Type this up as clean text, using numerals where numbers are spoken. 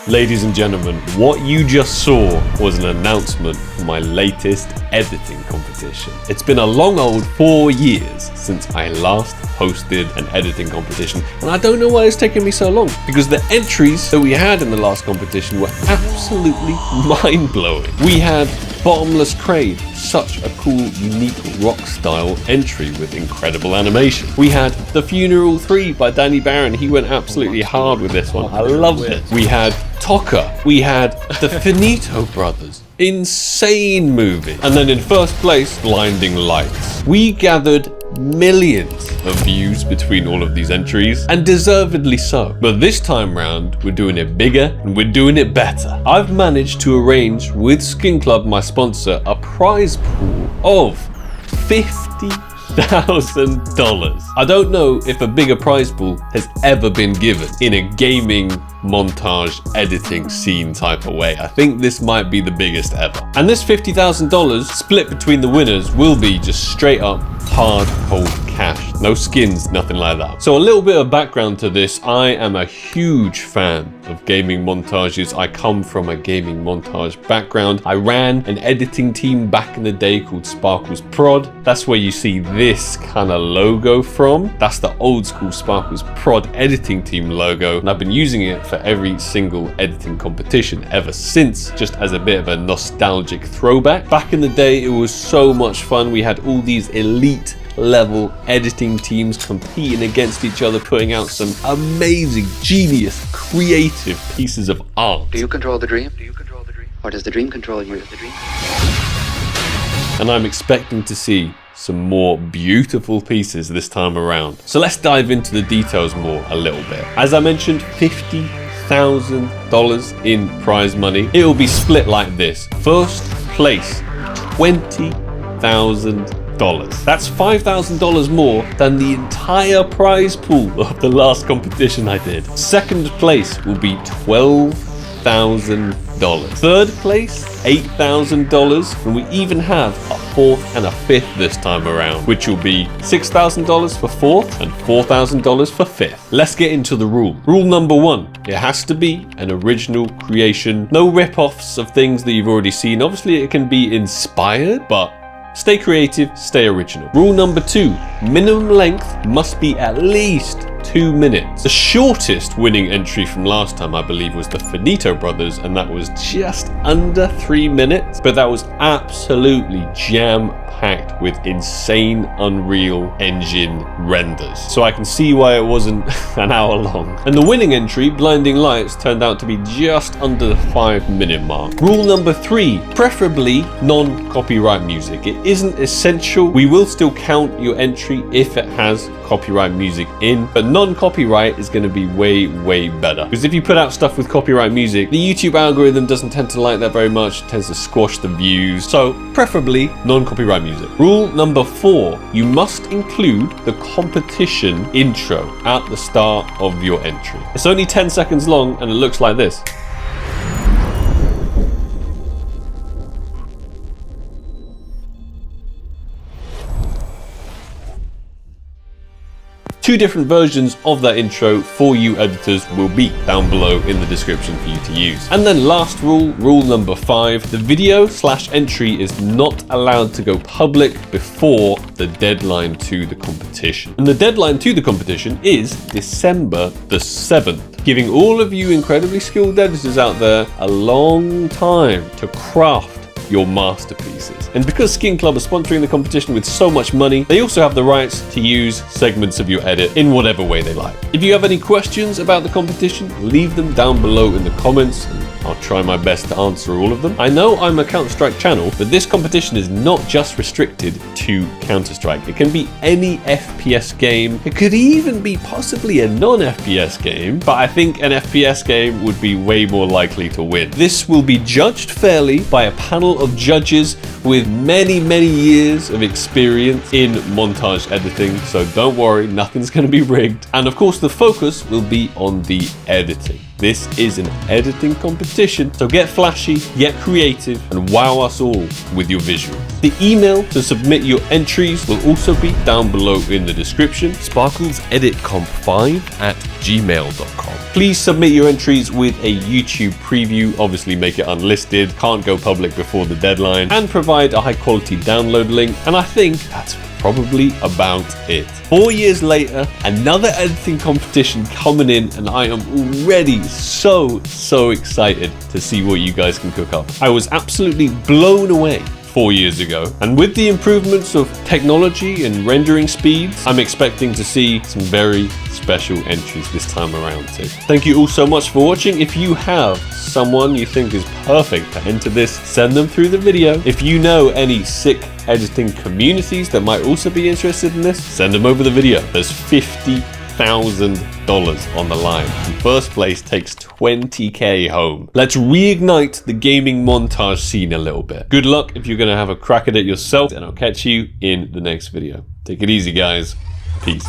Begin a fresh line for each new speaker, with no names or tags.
Ladies and gentlemen, what you just saw was an announcement for my latest editing competition. It's been a long old 4 years since I last hosted an editing competition, and I don't know why it's taken me so long, because the entries that we had in the last competition were absolutely mind-blowing. We had Bottomless Crave, such a cool, unique rock style entry with incredible animation. We had The Funeral 3 by Danny Barron. He went absolutely hard with this one. I loved it. We had Tokka. We had the Finito Brothers. Insane movie. And then in first place, Blinding Lights. We gathered millions of views between all of these entries, and deservedly so. But this time round, we're doing it bigger and we're doing it better. I've managed to arrange with Skin Club, my sponsor, a prize pool of $50,000. I don't know if a bigger prize pool has ever been given in a gaming montage editing scene type of way. I think this might be the biggest ever. And this $50,000 split between the winners will be just straight up hard cold cash. No skins, nothing like that. So a little bit of background to this. I am a huge fan of gaming montages. I come from a gaming montage background. I ran an editing team back in the day called Sparkles Prod. That's where you see this kind of logo from. That's the old school Sparkles Prod editing team logo, and I've been using it for every single editing competition ever since, just as a bit of a nostalgic throwback. Back in the day, it was so much fun. We had all these elite level editing teams competing against each other, putting out some amazing, genius, creative pieces of art.
Do you control the dream? Or does the dream control you?
And I'm expecting to see some more beautiful pieces this time around. So let's dive into the details more a little bit. As I mentioned, $50,000 in prize money. It will be split like this. First place, $20,000. That's $5,000 more than the entire prize pool of the last competition I did. Second place will be $12,000. Third place, $8,000, and we even have a fourth and a fifth this time around, which will be $6,000 for fourth and $4,000 for fifth. Let's get into the rule. Rule number 1, it has to be an original creation. No rip-offs of things that you've already seen. Obviously it can be inspired, but stay creative, stay original. Rule number 2, minimum length must be at least 2 minutes. The shortest winning entry from last time, I believe, was the Finito Brothers, and that was just under 3 minutes, but that was absolutely jam-packed with insane Unreal Engine renders. So I can see why it wasn't an hour long. And the winning entry, Blinding Lights, turned out to be just under the 5-minute mark. Rule number 3, preferably non-copyright music. It isn't essential. We will still count your entry if it has copyright music in, but non-copyright is going to be way better, because if you put out stuff with copyright music, the YouTube algorithm doesn't tend to like that very much. It tends to squash the views. So preferably non-copyright music. Rule number 4, you must include the competition intro at the start of your entry. It's only 10 seconds long and it looks like this. Two different versions of that intro for you editors will be down below in the description for you to use. And then last rule, rule number 5, the video/entry is not allowed to go public before the deadline to the competition. And the deadline to the competition is December the 7th, giving all of you incredibly skilled editors out there a long time to craft your masterpieces. And because Skin Club are sponsoring the competition with so much money, they also have the rights to use segments of your edit in whatever way they like. If you have any questions about the competition, leave them down below in the comments, and I'll try my best to answer all of them. I know I'm a Counter-Strike channel, but this competition is not just restricted to Counter-Strike. It can be any FPS game. It could even be possibly a non-FPS game, but I think an FPS game would be way more likely to win. This will be judged fairly by a panel of judges with many years of experience in montage editing, so don't worry, nothing's going to be rigged. And of course the focus will be on the editing. This is an editing competition, so get flashy, get creative, and wow us all with your visuals. The email to submit your entries will also be down below in the description. sparkleseditcomp5@gmail.com. Please submit your entries with a YouTube preview, obviously make it unlisted, can't go public before the deadline, and provide a high quality download link, and I think that's probably about it. 4 years later, another editing competition coming in, and I am already so excited to see what you guys can cook up. I was absolutely blown away 4 years ago, and with the improvements of technology and rendering speeds, I'm expecting to see some very special entries this time around too. Thank you all so much for watching. If you have someone you think is perfect to enter this, send them through the video. If you know any sick editing communities that might also be interested in this, send them over the video. There's $50,000 on the line. And first place takes $20K home. Let's reignite the gaming montage scene a little bit. Good luck if you're gonna have a crack at it yourself, and I'll catch you in the next video. Take it easy, guys. Peace.